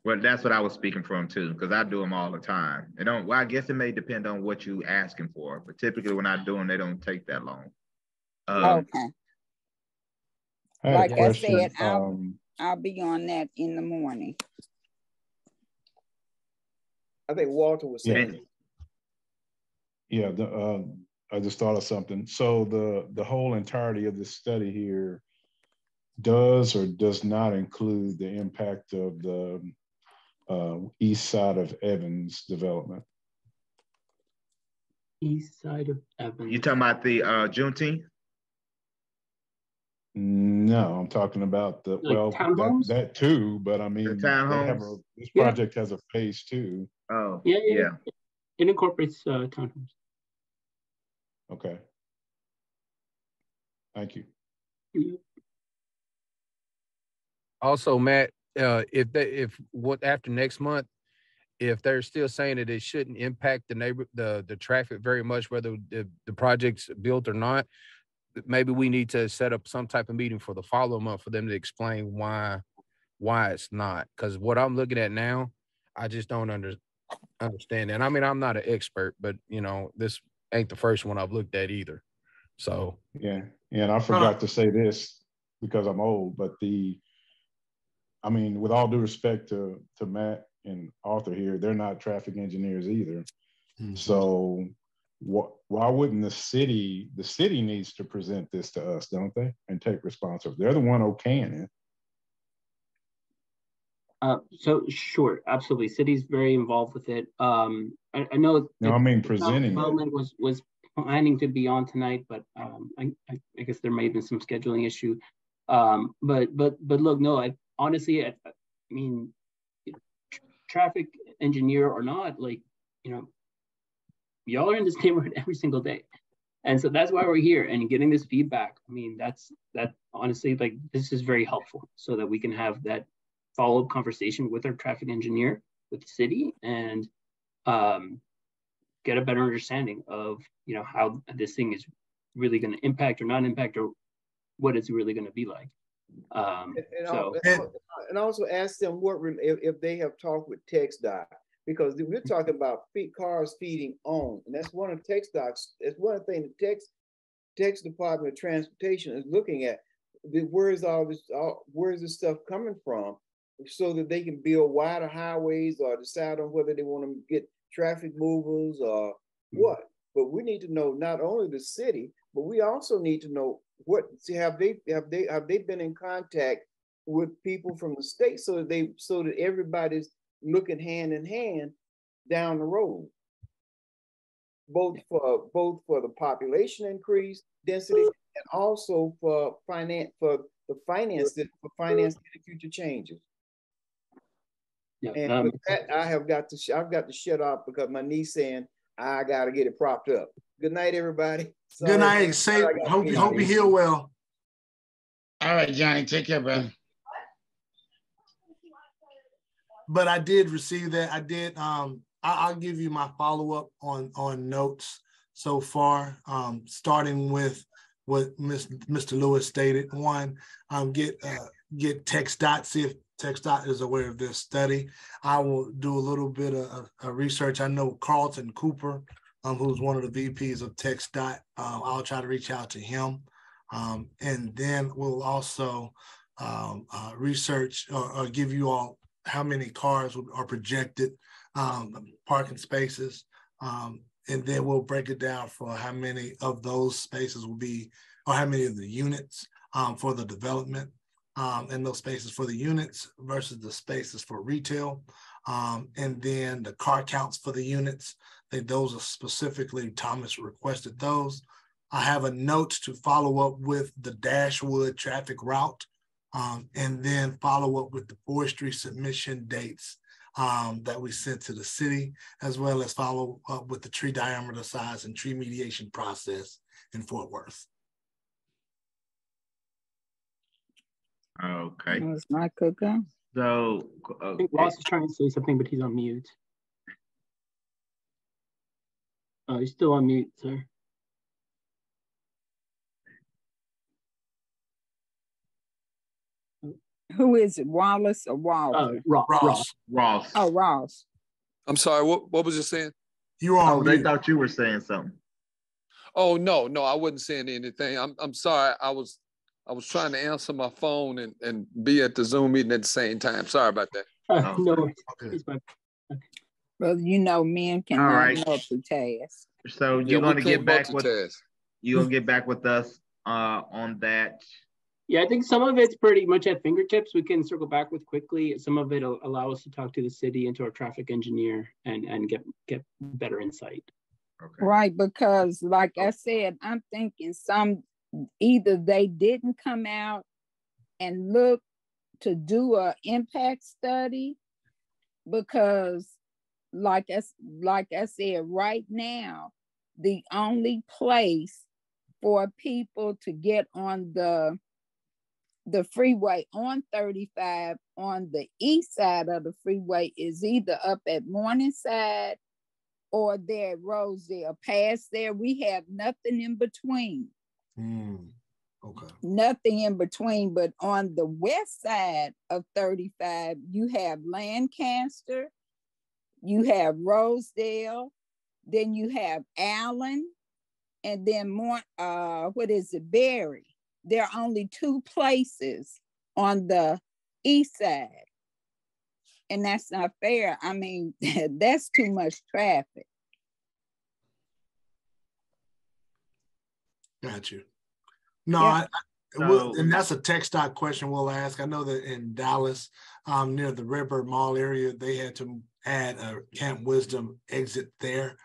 Well, that's what I was speaking from too, because I do them all the time. I guess it may depend on what you asking for, but typically when I do them, they don't take that long. Okay. Like I said, I'll be on that in the morning. I think Walter was saying. Yeah, I just thought of something. So the whole entirety of this study here does or does not include the impact of the east side of Evans development. East side of Evans. You talking about the Juneteenth? No, I'm talking about that too, but I mean, this project has a phase 2. Oh, yeah. It incorporates townhomes. Okay. Thank you. Also, Matt, after next month, if they're still saying that it shouldn't impact the traffic very much, whether the project's built or not, maybe we need to set up some type of meeting for the follow month for them to explain why it's not. Because what I'm looking at now, I just don't understand. And I mean, I'm not an expert, but you know, this ain't the first one I've looked at either. So yeah, and I forgot to say this because I'm old, but I mean, with all due respect to Matt and Arthur here, they're not traffic engineers either. Mm-hmm. So why wouldn't the city needs to present this to us, don't they? And take responsibility. They're the one okaying it. So sure, absolutely. City's very involved with it. I know. No, I mean presenting development was planning to be on tonight, but I guess there may have been some scheduling issue. But look, no, I mean, traffic engineer or not, like, you know, y'all are in this neighborhood every single day, and so that's why we're here and getting this feedback. I mean, that honestly, like, this is very helpful so that we can have that follow-up conversation with our traffic engineer, with the city, and get a better understanding of, you know, how this thing is really going to impact or not impact, or what it's really going to be like. And also ask them if they have talked with TxDOT, because we're talking about cars feeding on, and that's one of TxDOT's. It's one of the things the Texas Department of Transportation is looking at. Where's this stuff coming from, so that they can build wider highways or decide on whether they want to get traffic movers or what. But we need to know not only the city, but we also need to know have they been in contact with people from the state, so that everybody's looking hand in hand down the road, both for the population increase, density, and also for finance future changes. Yeah, and with that, I've got to shut off because my niece saying I got to get it propped up. Good night, everybody. Sorry, good night. Hope you heal well. All right, Johnny, take care, brother. But I did receive that. I did. I'll give you my follow-up on notes so far, starting with what Mr. Lewis stated. One, get TxDOT, see if TxDOT is aware of this study. I will do a little bit of research. I know Carlton Cooper, who's one of the VPs of TxDOT. I'll try to reach out to him. And then we'll also research or give you all how many cars are projected parking spaces. And then we'll break it down for how many of those spaces will be, or how many of the units for the development. And those spaces for the units versus the spaces for retail. And then the car counts for the units. Those are specifically, Thomas requested those. I have a note to follow up with the Dashwood traffic route, and then follow up with the forestry submission dates that we sent to the city, as well as follow up with the tree diameter size and tree mediation process in Fort Worth. Okay. It's not cooking. So I think Ross is trying to say something, but he's on mute. Oh, he's still on mute, sir. Who is it, Wallace or Walter? Ross. Oh, Ross. I'm sorry, what was you saying? You were on they mute. thought you were saying something. Oh, no, I wasn't saying anything. I'm sorry. I was trying to answer my phone and be at the Zoom meeting at the same time. Sorry about that. No, okay. Well, you know, men cannot multitask. So you're gonna get back with us on that. Yeah, I think some of it's pretty much at fingertips. We can circle back with quickly. Some of it will allow us to talk to the city and to our traffic engineer and get better insight. Okay. Right, because like I said, I'm thinking either they didn't come out and look to do an impact study, because like I said, right now, the only place for people to get on the freeway on 35 on the east side of the freeway is either up at Morningside or there at Rosedale. Past there, we have nothing in between. Okay. Nothing in between, but on the west side of 35, you have Lancaster, you have Rosedale, then you have Allen, and then more, what is it, Berry. There are only 2 places on the east side. And that's not fair. I mean, that's too much traffic. Got you. No, Yeah. and that's a TxDOT question we'll ask. I know that in Dallas, near the River Mall area, they had to add a Camp Wisdom exit there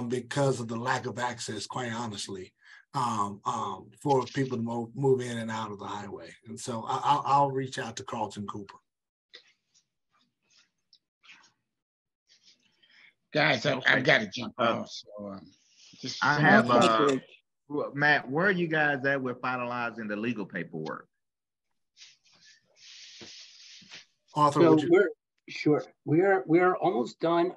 because of the lack of access, quite honestly, for people to move in and out of the highway. And so I'll reach out to Carlton Cooper. Guys, I've got to jump off. So, I have, Matt, where are you guys at with finalizing the legal paperwork? Arthur, so we are almost done.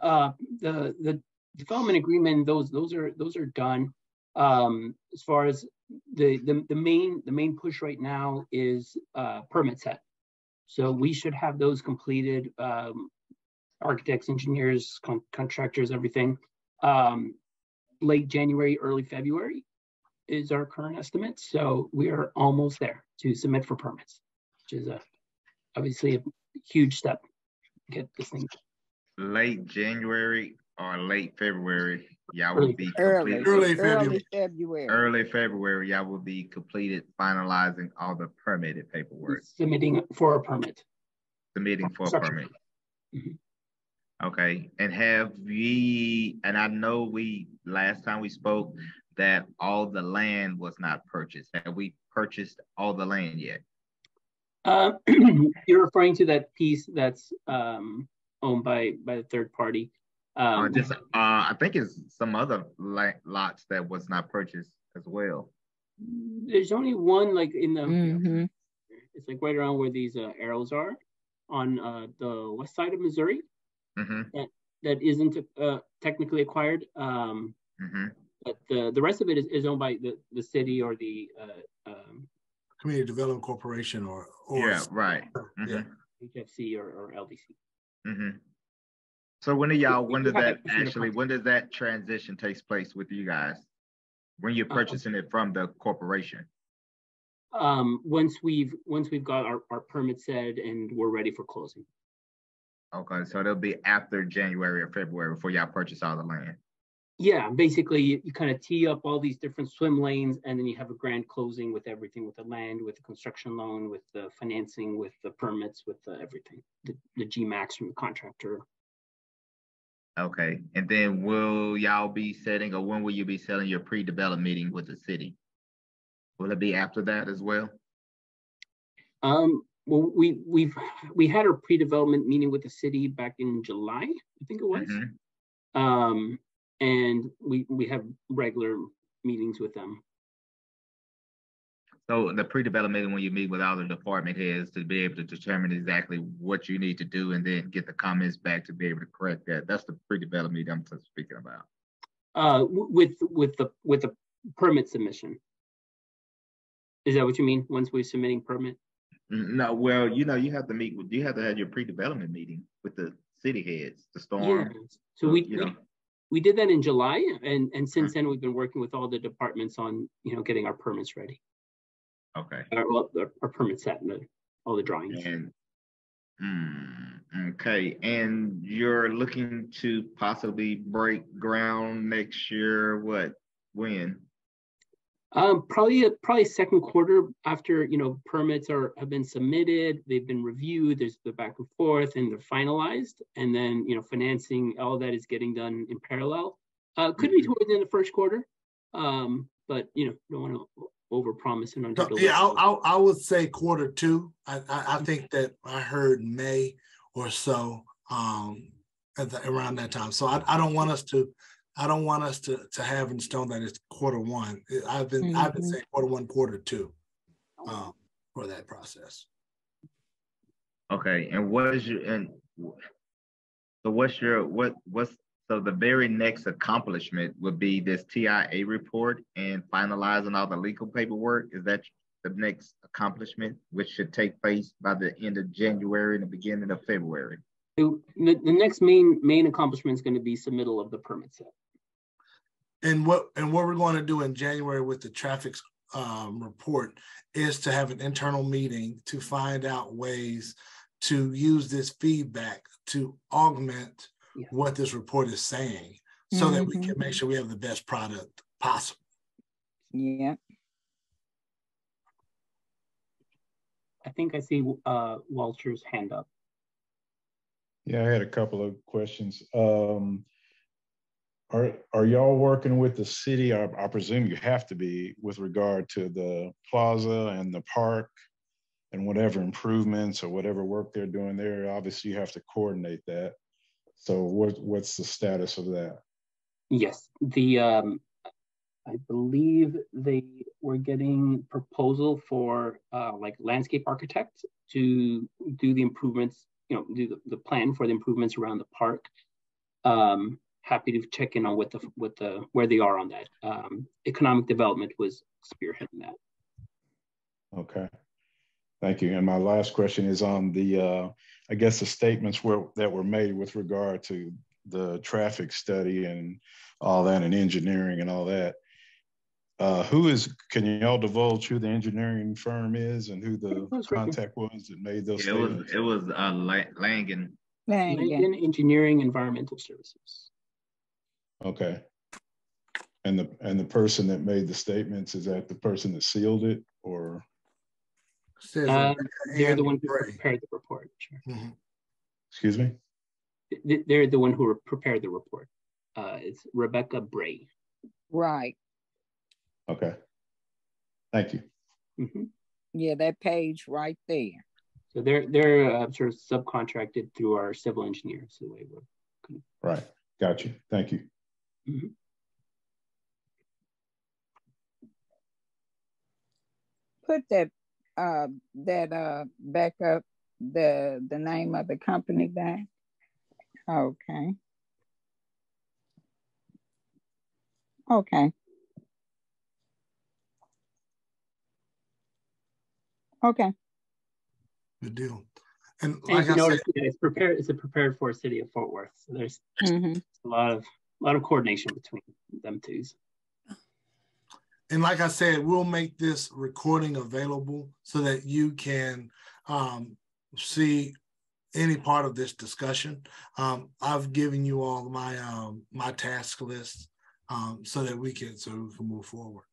The development agreement, those are done. As far as the main push right now is permit set. So we should have those completed. Architects, engineers, contractors, everything. Late January, early February is our current estimate. So we are almost there to submit for permits, which is obviously a huge step to get this thing. Late January or late February, y'all will be completed. Early February. Early February, y'all will be completed finalizing all the permitted paperwork. Submitting for a permit. Submitting for a permit. Mm-hmm. Okay, and and I know last time we spoke that all the land was not purchased. Have we purchased all the land yet? You're referring to that piece that's owned by the third party. I think it's some other lots that was not purchased as well. There's only one, like in the, it's like right around where these arrows are on the west side of Missouri. That isn't technically acquired, but the rest of it is owned by the city or the Community Development Corporation or yeah, right, HFC or LDC. So when does that transition takes place with you guys when you're purchasing it from the corporation? Once we've got our permit set and we're ready for closing. Okay, so it'll be after January or February before y'all purchase all the land. Yeah, basically you kind of tee up all these different swim lanes, and then you have a grand closing with everything, with the land, with the construction loan, with the financing, with the permits, with everything, the GMAX from the contractor. Okay, and then will y'all be setting, or when will you be setting your pre-development meeting with the city? Will it be after that as well? Well, we had our pre-development meeting with the city back in July, I think it was. And we have regular meetings with them. So the pre-development meeting, when you meet with all the department heads to be able to determine exactly what you need to do and then get the comments back to be able to correct that. That's the pre-development meeting I'm speaking about. With the permit submission. Is that what you mean? Once we're submitting permit? No, well, you have to have your pre-development meeting with the city heads, the storm. Yeah. So we did that in July, and since then we've been working with all the departments on getting our permits ready. Okay. Our permit set and all the drawings. And okay, and you're looking to possibly break ground next year. When? Probably second quarter after permits have been submitted, they've been reviewed, there's the back and forth, and they're finalized, and then financing, all that is getting done in parallel. Could be towards the end of the first quarter, but don't want to overpromise and underdeliver. Yeah, I would say quarter two. I think that I heard May or so around that time. So I don't want us to have in stone that it's quarter one. I've been saying quarter one, quarter two for that process. Okay, and what's So the very next accomplishment would be this TIA report and finalizing all the legal paperwork. Is that the next accomplishment, which should take place by the end of January and the beginning of February? The next main accomplishment is going to be submittal of the permit set. And what we're going to do in January with the traffic report is to have an internal meeting to find out ways to use this feedback to augment what this report is saying, so that we can make sure we have the best product possible. Yeah. I think I see Walter's hand up. Yeah, I had a couple of questions. Are y'all working with the city? I presume you have to be, with regard to the plaza and the park and whatever improvements or whatever work they're doing there. Obviously, you have to coordinate that. So what's the status of that? Yes, I believe they were getting proposal for like landscape architects to do the improvements, do the plan for the improvements around the park. Happy to check in on where they are on that. Economic development was spearheading that. Okay, thank you. And my last question is on the, I guess the statements that were made with regard to the traffic study and all that, and engineering and all that. Can you all divulge who the engineering firm is and who the contact was that made those statements? It was Langen. Langen Engineering Environmental Services. Okay. And the person that made the statements, is that the person that sealed it, or? They're the one who prepared the report. Sure. Excuse me? They're the one who prepared the report. It's Rebecca Bray. Right. Okay. Thank you. Yeah, that page right there. So they're sort of subcontracted through our civil engineers. The way we're right. Got you. Thank you. Put that back up, the name of the company back. Okay. Okay. Okay. Good deal. And like I said, it's prepared for City of Fort Worth. So there's a lot of coordination between them two. And like I said, we'll make this recording available so that you can see any part of this discussion. I've given you all my my task list so that we can move forward.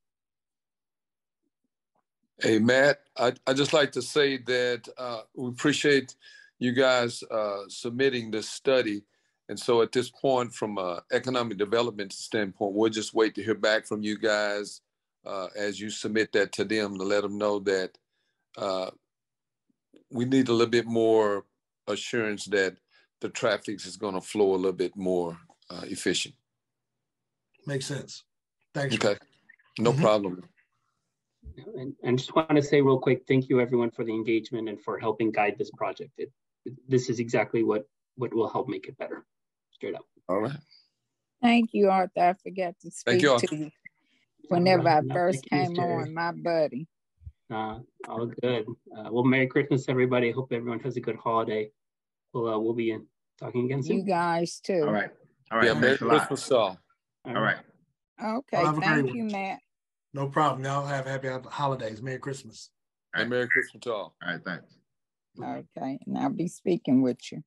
Hey, Matt, I'd just like to say that we appreciate you guys submitting this study. And so at this point, from an economic development standpoint, we'll just wait to hear back from you guys as you submit that to them, to let them know that we need a little bit more assurance that the traffic is going to flow a little bit more efficient. Makes sense. Thanks. Okay, no problem. And just want to say real quick, thank you everyone for the engagement and for helping guide this project. This is exactly what will help make it better, straight up. All right. Thank you, Arthur. I forgot to speak to you whenever I first came on, my buddy. All good. Well, Merry Christmas, everybody. Hope everyone has a good holiday. We'll be talking again soon. You guys too. All right. All right. Yeah, Merry Christmas, all. All right. Okay. Thank you, Matt. No problem. Y'all have happy holidays. Merry Christmas. Right. And Merry Christmas to all. All right. Thanks. Okay. And I'll be speaking with you.